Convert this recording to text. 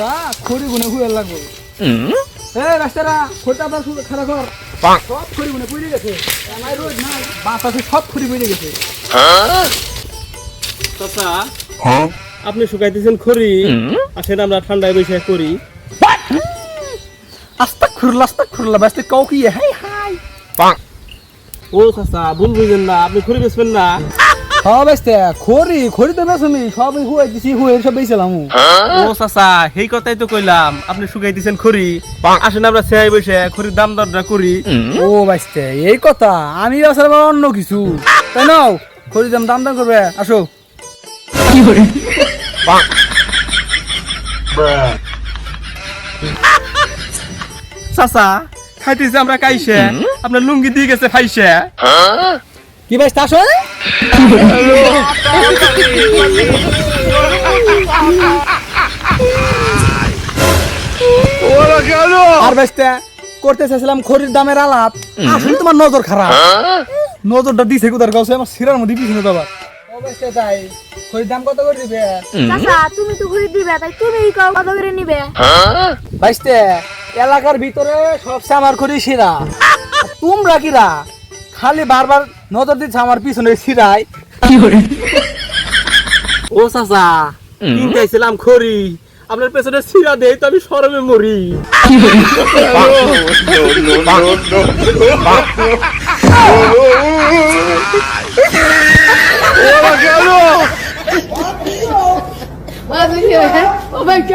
দা খড়ি গুনে হুয়ে লাগবে রাস্তারা খড়টা দা খারাপ কর সব খড়ি গুনে পড়ে গেছে আমার রোজ নাই বাতাসে সব খড়ি পড়ে গেছে চাচা আপনি শুকাইতেছেন খড়ি আসেন আমরা ঠান্ডায় বসে করি আস্তাগফিরুল্লাহ বাস্তে কাউ কি হাই হাই ও চাচা ভুল বুঝেন না আপনি খড়ি বেচবেন না হ্যাঁ বাস্তে খড়ি তো বেসমি সব হুয়ে দিছি হুয়ে সব বেছিলাম ও চাচা সেই কথাই তো কইলাম আপনি শুকাইতেছেন খড়ি আসেন আমরা সেয়াই বসে খড়ির দাম দরটা করি ও বাস্তে এই কথা আমি আসলে অন্য কিছু তাই নাও খড়ি দাম করবে আসো চাচা খাইতেছে আমরা কাইছে আপনার লুঙ্গি দিয়ে গেছে ফাইছে কি বাস্তে আসো আর বাস্তে করতে চাইছিলাম খড়ির দামের আলাপ আসলে তোমার নজর খারাপ নজরটা দিছে কোথার কাছে আমার সিরার মধ্যে পিছনে দাবার ও বাস্তে তাই খড়ির দাম কত করে দিবে চাচা তুমি তো ঘুরে দিবে তাই তুমি কত করে নিবে বাইস্তে এলাকার ভিতরে সবচেয়ে আমার খড়ি সিরা তোমরা কিরা খালি বারবার নজর দিচ্ছে আমার পিছনে সিরাই ও চাচা কিনতেছিলাম খড়ি আপনার পেছনে ছিড়া দেই তো আমি শরমে মরি Oh my God!